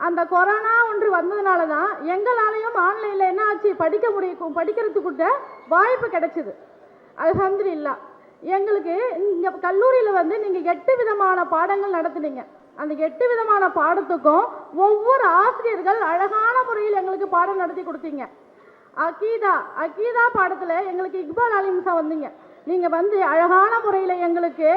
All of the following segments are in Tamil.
அந்த கொரோனா ஒன்று வந்ததுனால தான் எங்களாலையும் ஆன்லைனில் என்ன ஆச்சு படிக்கிறதுக்கு வாய்ப்பு கிடைச்சிது. அல்ஹம்துலில்லாஹ். எங்களுக்கு இங்கே கல்லூரியில் வந்து நீங்கள் 8 விதமான பாடங்கள் நடத்துனீங்க. அந்த 8 விதமான பாடத்துக்கும் ஒவ்வொரு ஆசிரியர்கள் அழகான முறையில் எங்களுக்கு பாடம் நடத்தி கொடுத்தீங்க. அகீதா பாடத்தில் எங்களுக்கு இக்பால் அலிம்சா வந்தீங்க. நீங்கள் வந்து அழகான முறையில் எங்களுக்கு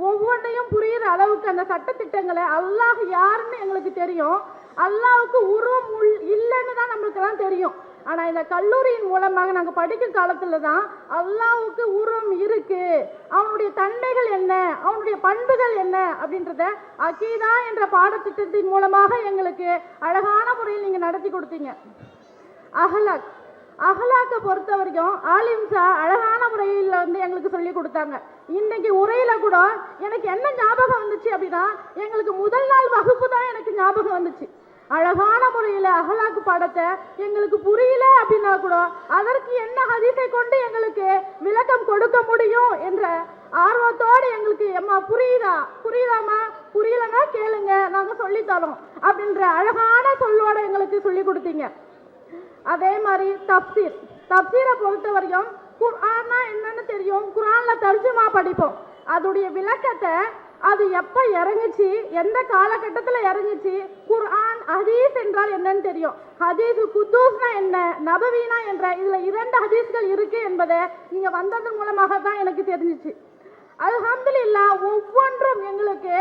ஒவ்வொன்றையும் புரிகிற அளவுக்கு அந்த சட்டத்திட்டங்களை அல்லாஹ் யாருன்னு எங்களுக்கு தெரியும். அல்லாஹ்வுக்கு உருவம் இல்லைன்னு தான் நம்மளுக்கெல்லாம் தெரியும். ஆனால் இந்த கல்லூரியின் மூலமாக நாங்கள் படிக்கும் காலத்தில் தான் அல்லாஹ்வுக்கு உருவம் இருக்கு, அவனுடைய தன்மைகள் என்ன, அவனுடைய பண்புகள் என்ன அப்படின்றத அகீதா என்ற பாடத்திட்டத்தின் மூலமாக எங்களுக்கு அழகான முறையில் நீங்கள் நடத்தி கொடுத்தீங்க. அஹ்லாக்கை பொறுத்த வரைக்கும் ஆலிம்சா அழகான முறையில் வந்து எங்களுக்கு சொல்லி கொடுத்தாங்க. இன்னைக்கு உரையில் கூட எனக்கு என்ன ஞாபகம் வந்துச்சு அப்படின்னா, எங்களுக்கு முதல் நாள் வகுப்பு தான் எனக்கு ஞாபகம் வந்துச்சு. அழகான முறையில் அஹ்லாக்கு பாடத்தை எங்களுக்கு புரியல அப்படின்னா கூட அதற்கு என்ன ஹதீஸை கொண்டு எங்களுக்கு விளக்கம் கொடுக்க முடியும் என்ற ஆர்வத்தோடு எங்களுக்கு எம்மா புரியுதாம்மா, புரியலன்னா கேளுங்க, நாங்கள் சொல்லித்தரோம் அப்படின்ற அழகான சொல்லோட எங்களுக்கு சொல்லி கொடுத்தீங்க. அதே மாதிரி தப்சீரை பொறுத்த வரைக்கும் குர்ஆன்னா என்னன்னு தெரியும், குர்ஆனில் தர்ஜுமா படிப்போம். அதோடைய விளக்கத்தை அது எப்போ இறங்குச்சு, எந்த காலகட்டத்தில் இறங்குச்சு, குர்ஆன் ஹதீஸ் என்றால் என்னன்னு தெரியும். ஹதீஸ் குத்தூஸ்னா என்ன, நபவீனா என்ற இதில் 2 ஹதீஸ்கள் இருக்குது என்பதை நீங்கள் வந்ததன் மூலமாக தான் எனக்கு தெரிஞ்சிச்சு. அல்ஹம்துலில்லாஹ். ஒவ்வொன்றும் எங்களுக்கு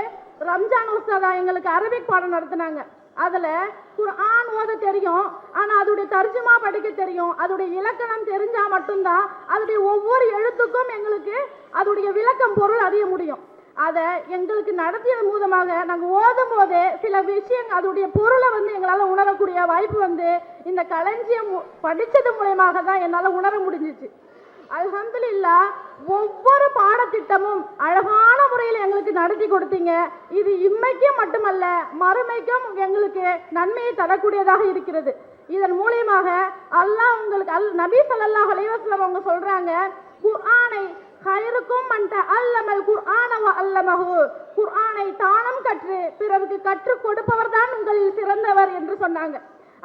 ரம்ஜான் உஸ்தாதா எங்களுக்கு அரபிக் பாடம் நடத்தினாங்க. அதில் குர்ஆன் ஓத தெரியும், ஆனால் அதோடைய தர்ஜுமா படிக்க தெரியும். அதோடைய இலக்கணம் தெரிஞ்சால் மட்டும்தான் அதோடைய ஒவ்வொரு எழுத்துக்கும் எங்களுக்கு அதோடைய விளக்கம் பொருள் அறிய முடியும். அதை எங்களுக்கு நடத்தியது மூலமாக நாங்கள் ஓதும் போதே சில விஷயங்கள் அதோடைய பொருளை வந்து எங்களால் உணரக்கூடிய வாய்ப்பு வந்து இந்த களஞ்சியம் படித்தது மூலமாக தான் என்னால் உணர முடிஞ்சிச்சு. அல்ஹம்துலில்லாஹ். ஒவ்வொரு பாடத்திட்டமும் அழகான முறையில் எங்களுக்கு நடத்தி கொடுத்தீங்க. இது இம்மைக்கும் மட்டுமல்ல மறுமைக்கும் எங்களுக்கு நன்மையை தரக்கூடியதாக இருக்கிறது. இதன் மூலியமாக அல்லாஹ் உங்களுக்கு நபி ஸல்லல்லாஹு அலைஹி வஸல்லம் அவங்க சொல்றாங்க, குர்ஆனை ஹைருக்கும் மன் தஅல்லமல் குர்ஆன வ அல்லமஹு, குர்ஆனை தானும் கற்று பிறருக்கு கற்றுக் கொடுப்பவர் தான் உங்களில் சிறந்தவர் என்று சொன்னாங்க.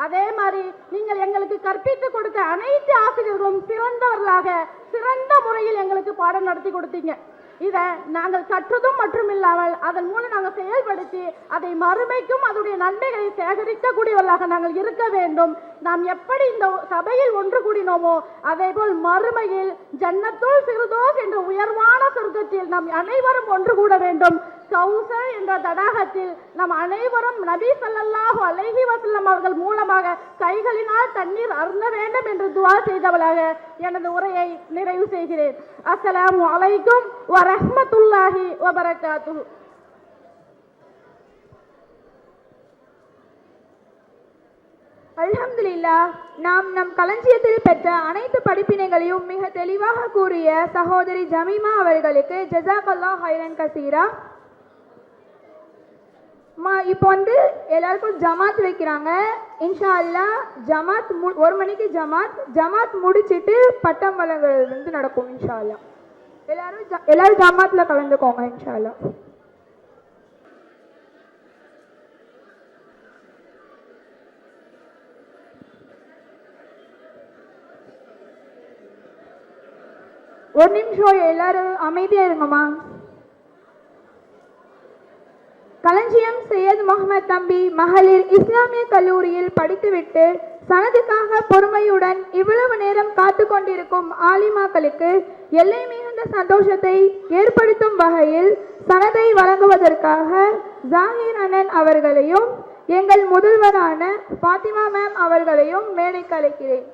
அதே மாதிரி நீங்கள் எங்களுக்கு கற்பித்து கொடுத்த அனைத்து ஆசிரியர்களும் சிறந்தவர்களாக சிறந்த முறையில் எங்களுக்கு பாடம் நடத்தி கொடுத்தீங்க. இதை நாங்கள் கற்றதும் மட்டுமில்லாமல் அதன் மூலம் நாங்கள் செயல்படுத்தி அதை மறுமைக்கும் அதனுடைய நன்மைகளை சேகரிக்கக்கூடியவர்களாக நாங்கள் இருக்க வேண்டும். நாம் எப்படி இந்த சபையில் ஒன்று கூடினோமோ அதே போல் மறுமையில் ஜன்னத்துல் ஃபிர்தௌஸ் என்ற உயர்வான சொர்க்கத்தில் நாம் அனைவரும் ஒன்று கூட வேண்டும். கௌசர் என்ற தடாகத்தில் நம் அனைவரும் நபி ஸல்லல்லாஹு அலைஹி வஸல்லம் அவர்கள் மூலமாக கைகளினால் தண்ணீர் அருந்த வேண்டும் என்று துஆ செய்தவளாக எனது உரையை நிறைவு செய்கிறேன். அஸ்ஸலாமு அலைக்கும் வ ரஹ்மத்துல்லாஹி வ பரகாத்துஹு. அல்ஹம்துலில்லாஹ். நாம் நம் களஞ்சியத்தில் பெற்ற அனைத்து படிப்பினைகளையும் மிக தெளிவாக கூறிய சகோதரி ஜமீமா அவர்களுக்கு ஜஸாக்கல்லாஹ் ஹைரன் கசீரா. இப்போ வந்து எல்லாருக்கும் ஜமாத் வைக்கிறாங்க. இன்ஷா அல்லாஹ் ஜமாத் 1 மணிக்கு ஜமாத் முடிச்சிட்டு பட்டம் வழங்குறது வந்து நடக்கும். இன்ஷா அல்லாஹ் எல்லாரும் ஜமாத்தில் கலந்துக்கோங்க. இன்ஷா அல்லாஹ். ஒரு நிமிஷம் எல்லாரும் அமைதியா இருங்கம்மா. களஞ்சியம் சையத் முகமது தம்பி மகளிர் இஸ்லாமிய கல்லூரியில் படித்துவிட்டு சனதுக்காக பொறுமையுடன் இவ்வளவு நேரம் காத்து கொண்டிருக்கும் ஆலிமாக்களுக்கு எல்லை மிகுந்த சந்தோஷத்தை ஏற்படுத்தும் வகையில் சனதை வழங்குவதற்காக ஜாகிர் அண்ணன் அவர்களையும் எங்கள் முதல்வரான ஃபாத்திமா மேம் அவர்களையும் மேடைக்கு அழைக்கிறேன்.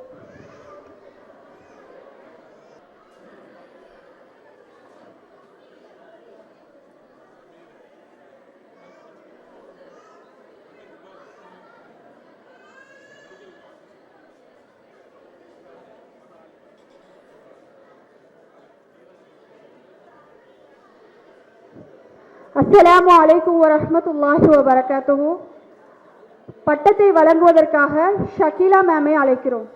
அஸ்ஸலாமு அலைக்கும் வரஹ்மத்துல்லாஹி வபரகாத்துஹு. பட்டத்தை வழங்குவதற்காக ஷக்கீலா மேமை அழைக்கிறோம்.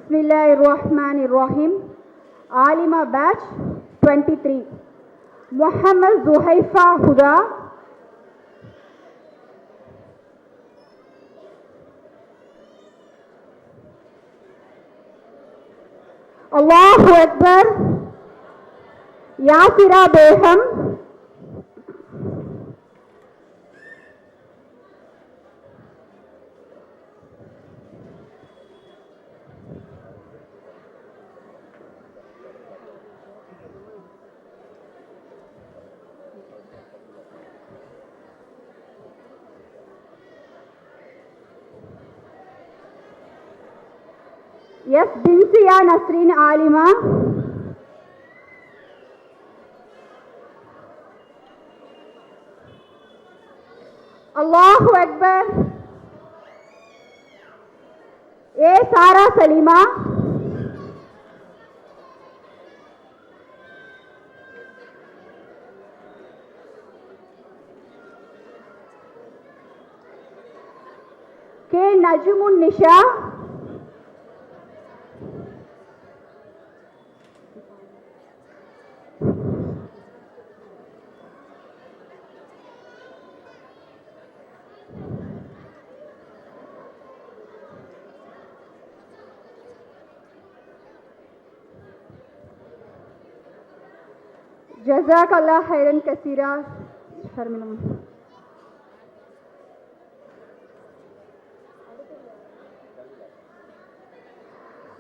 Bismillahirrahmanirrahim. Alima batch 23. Muhammad Zuhaifa Huda. Allahu Akbar. Yasira Beham. Yes, Binsiya Nasreen Alima. Allahu Akbar. A. Sara Salima. K. Najmun Nisha. Jazakallah khairan kaseera.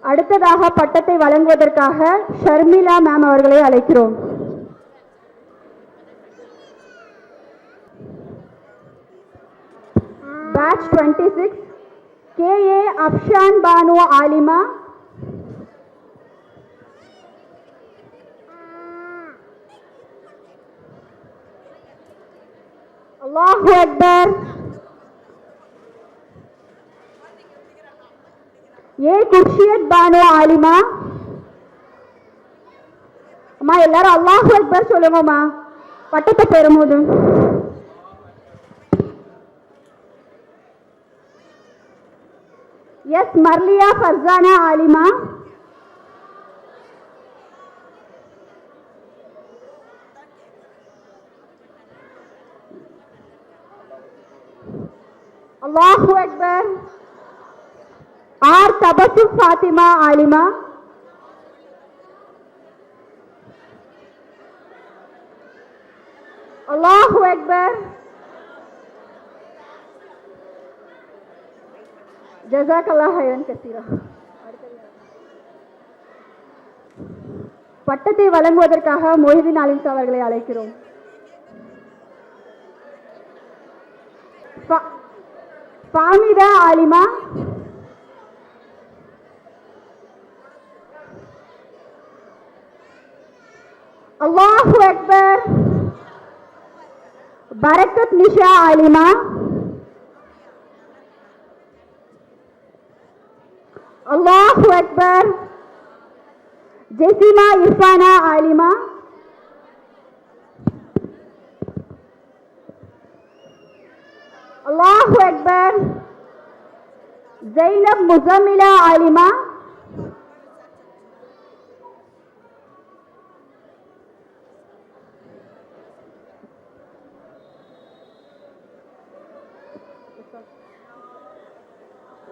அடுத்ததாக பட்டத்தை வழங்குவதற்காக ஷர்மிளா மேம் அவர்களை அழைக்கிறோம். Batch 26 K.A. Afshan Banu Alima. Allahu Akbar. A. Kurshiyat Banu Alima. அம்மா எல்லாரும் அல்லாஹு அக்பர் சொல்லுங்கம்மா பட்டத்தை பெறும்போது. எஸ் மர்லியா ஃபர்சானா ஆலிமா. அல்லாஹு அக்பர். ஆர் தபசும் ஃபாத்திமா ஆலிமா. அல்லாஹு அக்பர். ஜஸாக்கல்லாஹ் ஹைரன் கஸீரா. பட்டத்தை வழங்குவதற்காக மொஹிதீன் அலிம்ஸ் அவர்களை அழைக்கிறோம். ஃபாமிதா ஆலிமா. அல்லாஹு அக்பர். பரக்கத் நிஷா ஆலிமா. அல்லாஹு அக்பர். ஜெசிமா இர்ஃபானா ஆலிமா. அல்லாஹு அக்பர். ஜைனப் முஸம்மிலா ஆலிமா.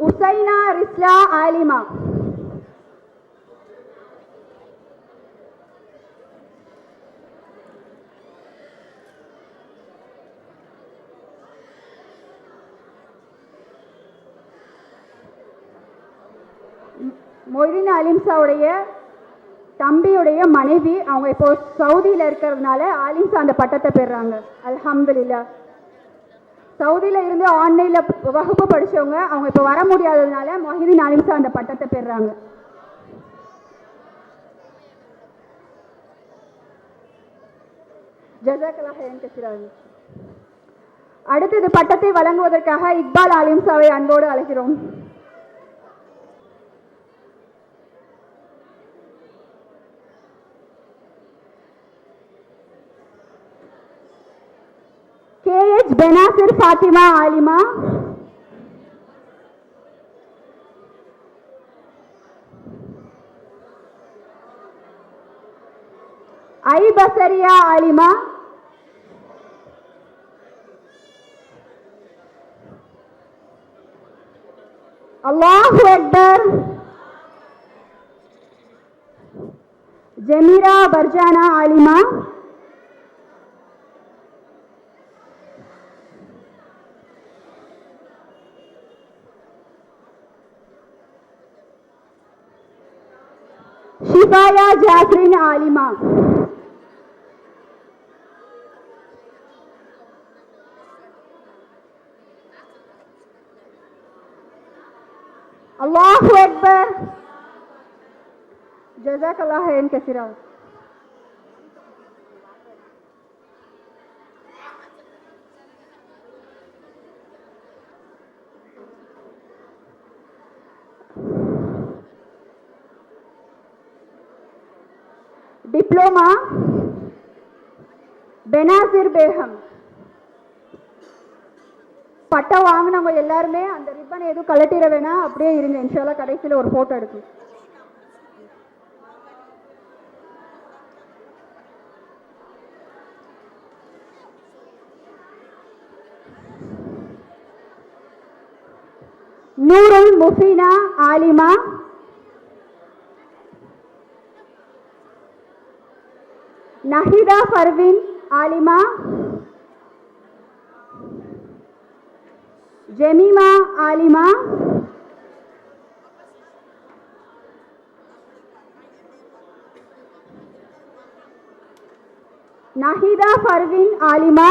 உசைனா ரிஸ்லா ஆலிமா. மொய்தீன் அலிம்சாவுடைய தம்பியுடைய மனைவி, அவங்க இப்போ சவுதியில் இருக்கிறதுனால அலிம்சா அந்த பட்டத்தை பெறுறாங்க. அல்ஹம்துலில்லாஹ். சவுதியில் இருந்து ஆன்லைனில் வகுப்பு படித்தவங்க அவங்க இப்போ வர முடியாததுனால மொஹிதீன் அலிம்சா அந்த பட்டத்தை பெறுறாங்க. ஜஸாக்கல்லாஹ் ஹைரன் கஸீரா. அடுத்தது பட்டத்தை வழங்குவதற்காக இக்பால் அலிம்சாவை அன்போடு அழைக்கிறோம். K.H. Benazir Fatima Alima. ஐ பசரியா ஆலிமா, அல்லாஹு அக்பர். ஜமீரா பர்ஜானா ஆலிமா, ஷிஃபாயா ஜாஃப்ரின் ஆலிமா, அல்லாஹு அக்பர். ஜஸாக்கல்லாஹு ஹைரன் கஸீரா. டிப்ளமா பெனாசிர் பேகம். பட்டம் வாங்கினவங்க எல்லாருமே அந்த ரிப்பனை எதுவும் கலட்டிட வேணாம், அப்படியே இருங்க. இன்ஷால்லா கடைசியில் ஒரு போட்டோ எடுக்கும். நூருல் முஃபினா ஆலிமா, நஹிதா பர்வீன் ஆலிமா, ஜெமீமா ஆலிமா, நஹிதா பர்வீன் ஆலிமா,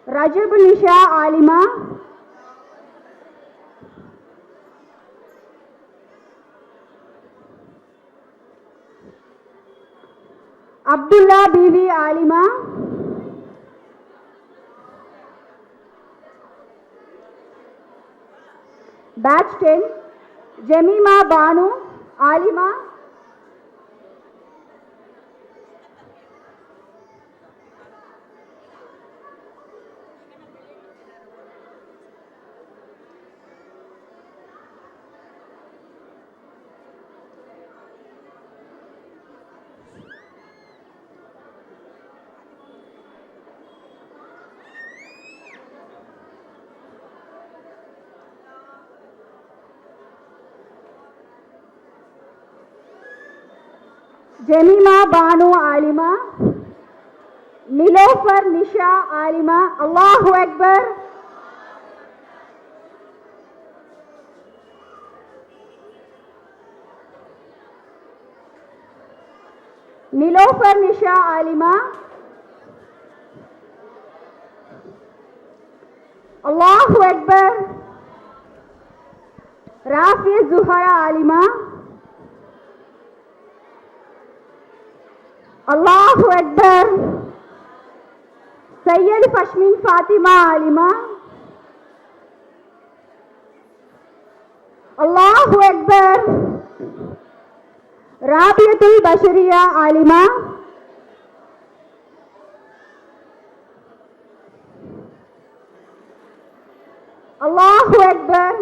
ரஜப் நிஷா ஆலிமா, அப்துல்லா பீவி ஆலிமா, பேட்ச் 10 ஜெமீமா பானு ஆலிமா, ஜெமீமா பானு ஆலிமா, நிலோஃபர் நிஷா ஆலிமா. அல்லாஹு அக்பர். நிலோஃபர் நிஷா ஆலிமா, அல்லாஹு அக்பர். ராஃபியா ஜுஹரா ஆலிமா, அல்லாஹு அக்பர். சையத் பஷ்மின் ஃபாத்திமா ஆலிமா, அல்லாஹு அக்பர். ராபியத்துல் பஷரியா ஆலிமா, அல்லாஹு அக்பர்.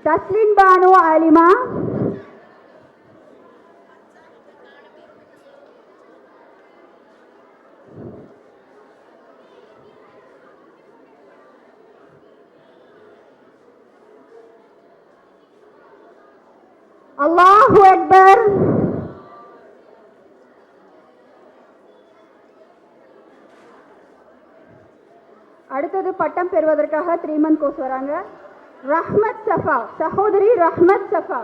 தஸ்லின் பானு ஆலிமா, அல்லாஹு அக்பர். அடுத்தது பட்டம் பெறுவதற்காக 3 மந்த் கோர்ஸ் வராங்க. ரஹ்மத் சஃபா, சகோதரி ரஹ்மத் சஃபா.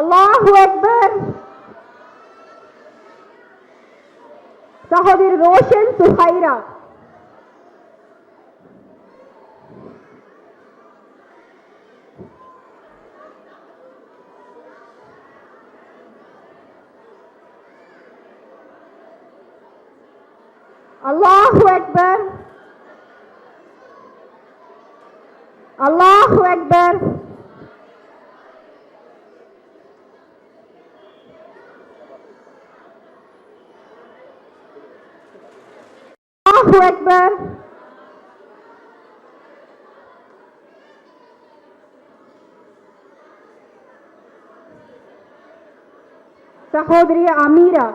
அல்லாஹு அக்பர். சகோதரி ரோஷன் சுஹைரா. அல்லாஹு அக்பர். அல்லாஹு அக்பர். அல்லாஹு அக்பர். சகோதரி அமீரா.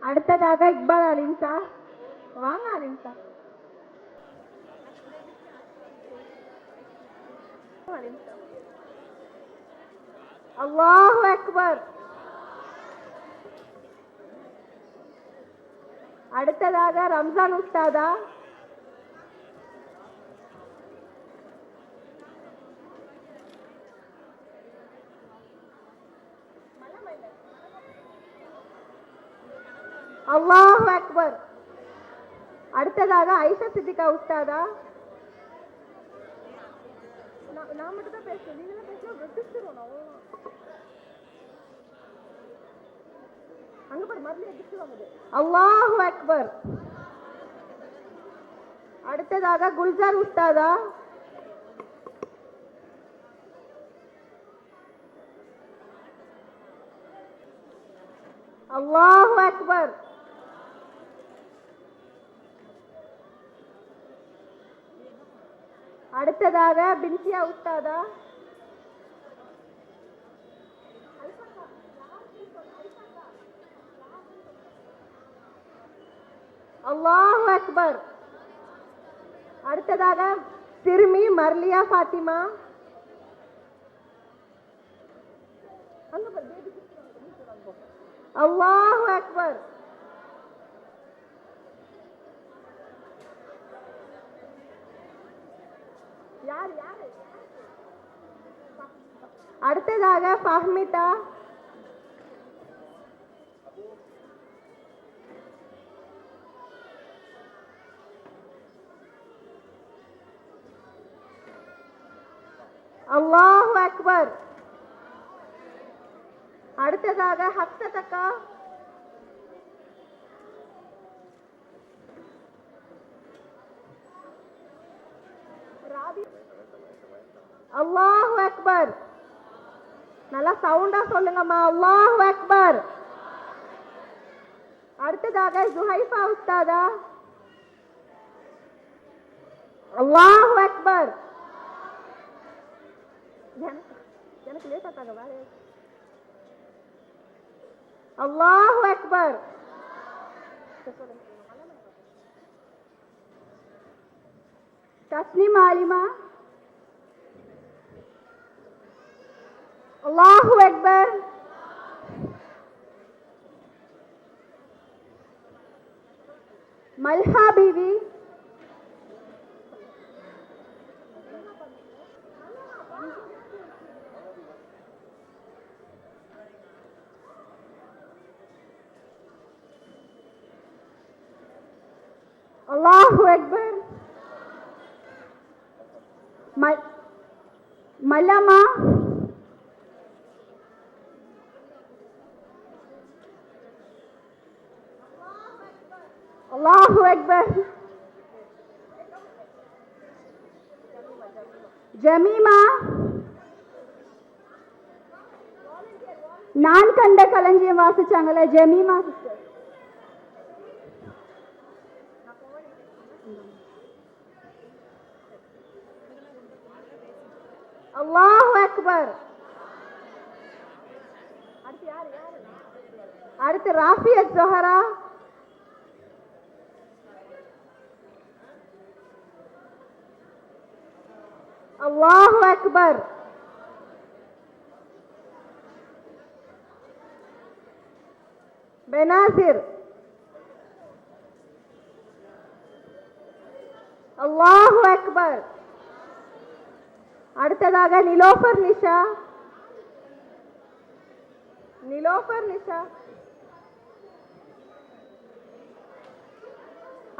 அடுத்ததாக இக்பால் அலீம் சார். வாங்க அலீம் சார். அல்லாஹு அக்பர். அடுத்ததாக ரம்ஜான் உஸ்தாதா. அல்லாஹு அக்பர். அடுத்ததாக ஐஷா சித்திகா உஸ்தாதா. நான் மட்டும் தான் பேசுறேன், நீங்களும் பேசினா வெட்டிச்சிரும். அங்க பாரு மறுபடியும் வெட்டிச்சிருவாங்க. அல்லாஹு அக்பர். அடுத்ததாக குல்ஜார் உஸ்தாதா. அல்லாஹு அக்பர். அடுத்ததாக பின்சியா உஸ்தாதா. அல்லாஹு அக்பர். அடுத்ததாக சிறுமி மர்லியா ஃபாத்திமா. அல்லாஹு அக்பர். அடுத்ததாக ஃபஹ்மிதா. அல்லாஹு அக்பர். அடுத்ததாக ஹப்சத்தக்கா. அல்லாஹு அக்பர். நல்லா சவுண்டா சொல்லுங்கம்மா. அல்லாஹு அக்பர். அடுத்ததாக ஜுஹைஃபா உஸ்தாதா. அல்லாஹு அக்பர். எனக்கு லேட்டா தாங்க வேற. அல்லாஹு அக்பர். தஸ்னீம் ஆலிமா. அல்லாஹு அக்பர். மல்ஹா பீவி. அல்லாஹு அக்பர். மல்லமா. அல்லாஹு அக்பர். ஜமீமா. நான் கண்ட களஞ்சியம் வாசிச்சாங்களே ஜமீமா சிஸ்டர். அல்லாஹு அக்பர். அடுத்து ராஃபியத் ஜோஹரா. அல்லாஹு அக்பர். பெனாசிர். அல்லாஹு அக்பர். அடுத்ததாக நிலோஃபர் நிஷா. நிலோஃபர் நிஷா.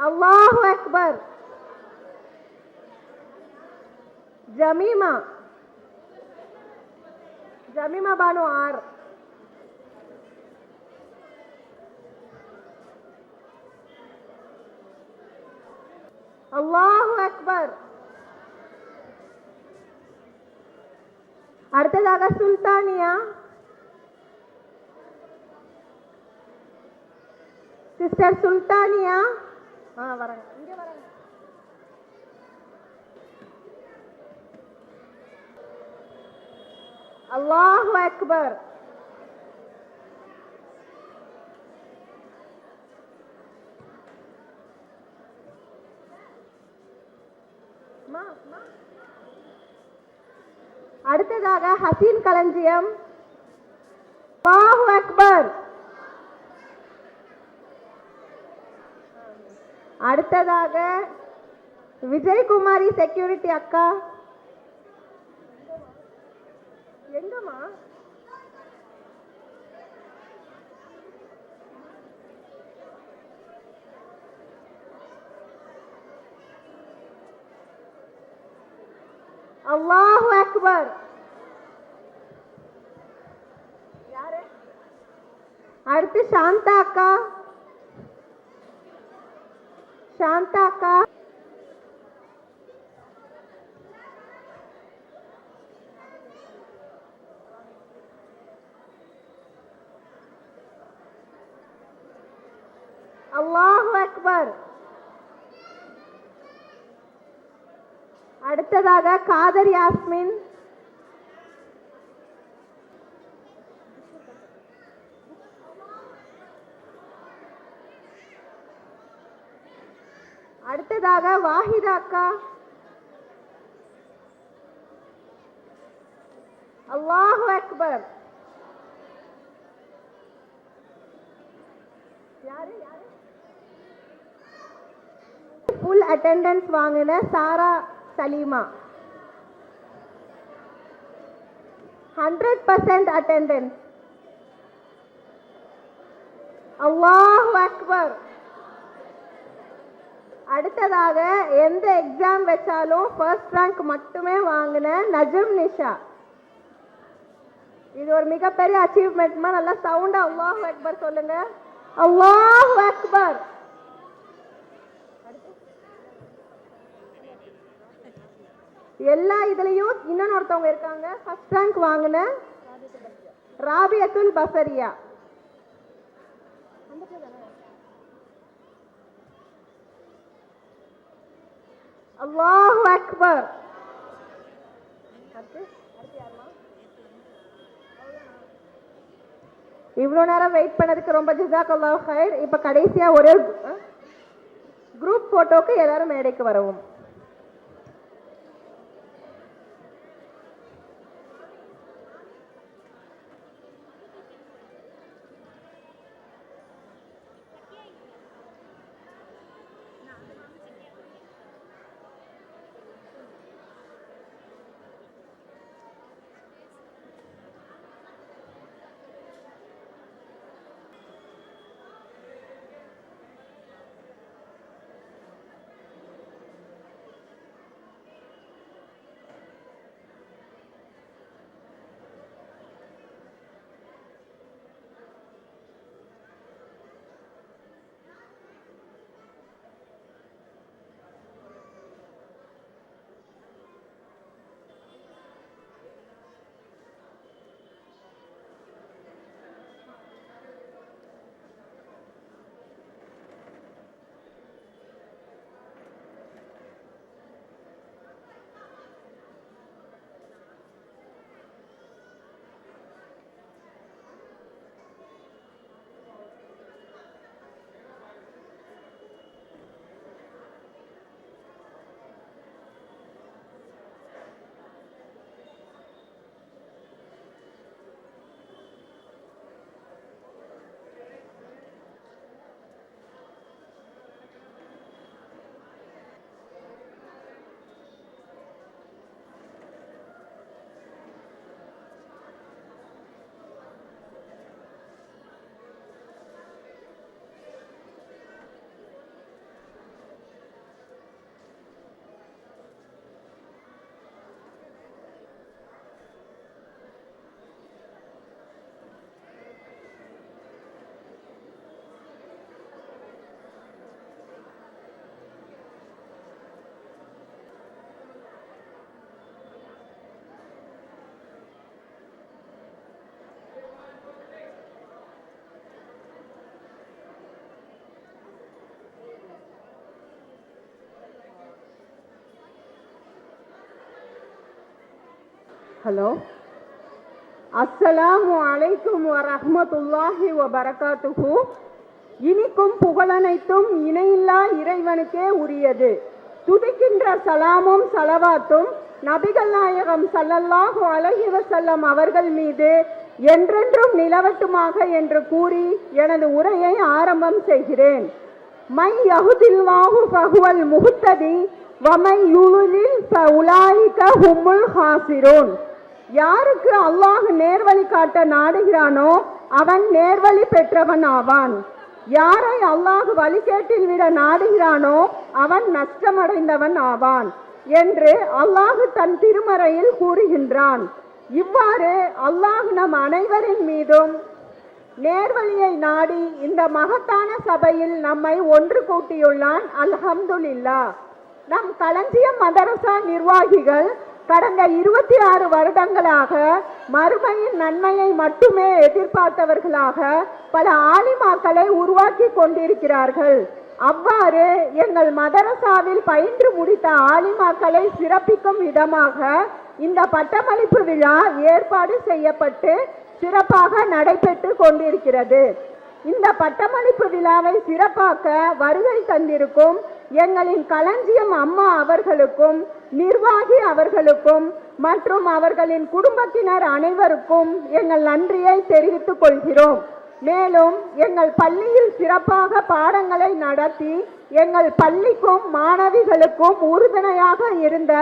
அல்லாஹு அக்பர். ஜமீமா. ஜமீமா பானு ஆர். அல்லாஹு அக்பர். அடுத்ததாக சுல்தானியா. சிஸ்டர் சுல்தானியா. வரங்க இங்க வரங்க. அல்லாஹு அக்பர். அடுத்ததாக ஹசீன் களஞ்சியம். அல்லாஹு அக்பர். அடுத்ததாக விஜயகுமாரி செக்யூரிட்டி அக்கா. எங்கம்மா? அல்லாஹு அக்பர். யாரு? அடுத்து சாந்தா அக்கா. சாந்தா அக்கா. அல்லாஹு அக்பர். அடுத்ததாக காதர் யாஸ்மின். அடுத்ததாக வாஹிதா அக்கா. அல்லாஹு அக்பர். யாரு யாரு? ஃபுல் அட்டெண்டன்ஸ் வாங்கின சாரா சலீமா. 100% அட்டெண்டன்ஸ். அல்லாஹு அக்பர். அடுத்ததாக எந்த எக்ஸாம் வச்சாலும் ஃபர்ஸ்ட் ரேங்க் மட்டுமே வாங்கின நஜம் நிஷா. இது ஒரு மிகப்பெரிய அச்சீவ்மெண்ட்மா. நல்லா சவுண்டா அல்லாஹு அக்பர் சொல்லுங்க. அல்லாஹு அக்பர். எல்லா இதுலயும் இன்னொன்னு ஒருத்தவங்க இருக்காங்க, ஃபர்ஸ்ட் ரேங்க் வாங்கின ராபியத்துல் பசரியா. அல்லாஹு அக்பர். இவ்வளவு நேரம் வெயிட் பண்ணதுக்கு ரொம்ப ஜஸாக்கல்லாஹு ஹைர். இப்ப கடைசியா ஒரே குரூப் போட்டோக்கு எல்லாரும் மேடைக்கு வரவும். ஹலோ, அஸ்ஸலாமு அலைக்கும் வரஹ்மத்துல்லாஹி வபரகாத்துஹு. இனிக்கும் புகழனைத்தும் இணையில்லா இறைவனுக்கே உரியது. துதிக்கின்ற சலாமும் சலவாத்தும் நபிகள் நாயகம் ஸல்லல்லாஹு அலைஹி வஸல்லம் அவர்கள் மீது என்றென்றும் நிலவட்டுமாக என்று கூறி எனது உரையை ஆரம்பம் செய்கிறேன். மை யஹுதில்லாஹு ஃபஹுவல் முஹ்ததி வமை யுலில் ஃபஉலாயிக ஹுமுல் ஹாசிரூன். யாருக்கு அல்லாஹ் நேர்வழி காட்ட நாடுகிறானோ அவன் நேர்வழி பெற்றவன் ஆவான். யாரை அல்லாஹ் வழிகேட்டில் விட நாடுகிறானோ அவன் நஷ்டமடைந்தவன் ஆவான் என்று அல்லாஹ் தன் திருமறையில் கூறுகின்றான். இவ்வாறு அல்லாஹ் நம் அனைவரின் மீதும் நேர்வழியை நாடி இந்த மகத்தான சபையில் நம்மை ஒன்று கூட்டியுள்ளான். அல்ஹம்துலில்லாஹ். நம் களஞ்சியம் மதரசா நிர்வாகிகள் கடந்த 26 வருடங்களாக மறுமையின் நன்மையை மட்டுமே எதிர்பார்த்தவர்களாக பல ஆலிமாக்களை உருவாக்கி கொண்டிருக்கிறார்கள். அவ்வாறு எங்கள் மதரசாவில் பயின்று முடித்த ஆலிமாக்களை சிறப்பிக்கும் விதமாக இந்த பட்டமளிப்பு விழா ஏற்பாடு செய்யப்பட்டு சிறப்பாக நடைபெற்று கொண்டிருக்கிறது. இந்த பட்டமளிப்பு விழாவை சிறப்பாக்க வருகை தந்திருக்கும் எங்களின் களஞ்சியம் அம்மா அவர்களுக்கும் நிர்வாகி அவர்களுக்கும் மற்றும் அவர்களின் குடும்பத்தினர் அனைவருக்கும் எங்கள் நன்றியை தெரிவித்துக் கொள்கிறோம். மேலும் எங்கள் பள்ளியில் சிறப்பாக பாடங்களை நடத்தி எங்கள் பள்ளிக்கும் மாணவிகளுக்கும் உறுதுணையாக இருந்த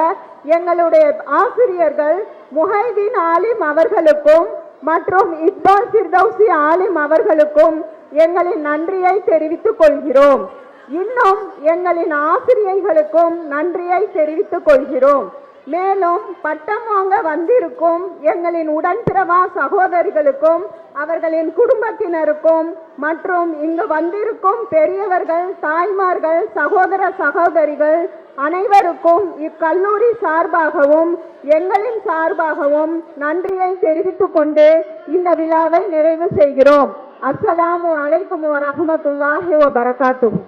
எங்களுடைய ஆசிரியர்கள் முஹைதீன் ஆலிம் அவர்களுக்கும் மற்றும் இக்பால் ஃபிர்தௌசி ஆலிம் அவர்களுக்கும் எங்களின் நன்றியை தெரிவித்துக் கொள்கிறோம். இன்னும் எங்களின் ஆசிரியர்களுக்கும் நன்றியை தெரிவித்துக் கொள்கிறோம். மேலும் பட்டம் வாங்க வந்திருக்கும் எங்களின் உடன்பிறவா சகோதரிகளுக்கும் அவர்களின் குடும்பத்தினருக்கும் மற்றும் இங்கு வந்திருக்கும் பெரியவர்கள், தாய்மார்கள், சகோதர சகோதரிகள் அனைவருக்கும் இக்கல்லூரி சார்பாகவும் எங்களின் சார்பாகவும் நன்றியை தெரிவித்துக் கொண்டு இந்த விழாவை நிறைவு செய்கிறோம். அஸ்ஸலாமு அலைக்கும் வரஹ்மத்துல்லாஹி வபரகாத்துஹு.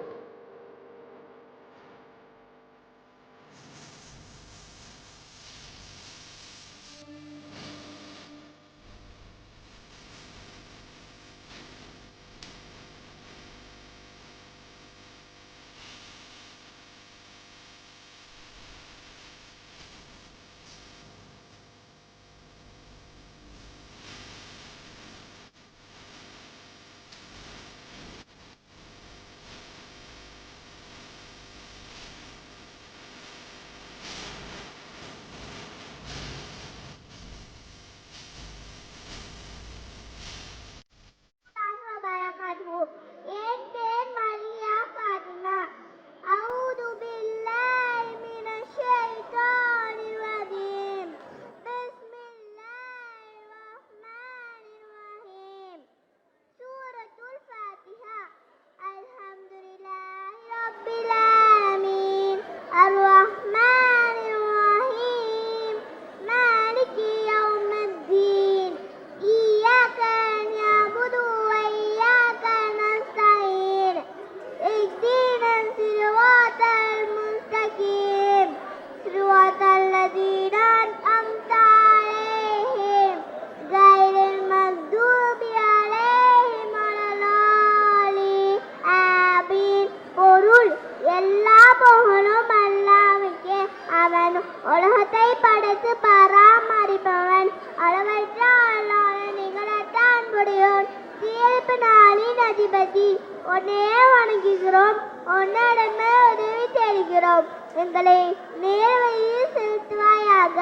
உலகத்தை படைத்து பராமரிப்பவன், அளவற்ற அல்லாஹ் நிகழற்ற அன்புடையோன், தீர்ப்பு நாளின் அதிபதி. உன்னையே வணங்குகிறோம், உன்னிடமே உதவி தேடுகிறோம். எங்களை நேர்வழியில் செலுத்துவாயாக.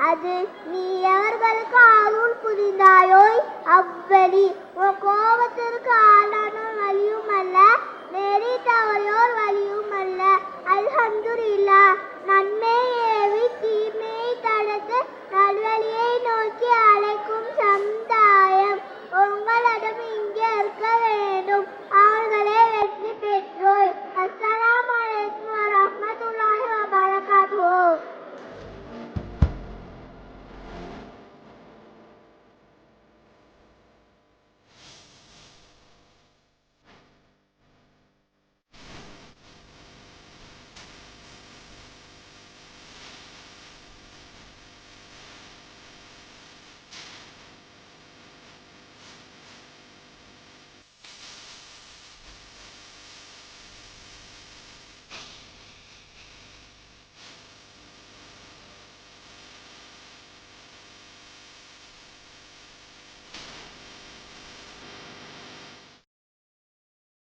அது நீ எவர்களுக்கு அருள் புரிந்தாயோ அவ்வழி உன் கோபத்திற்கு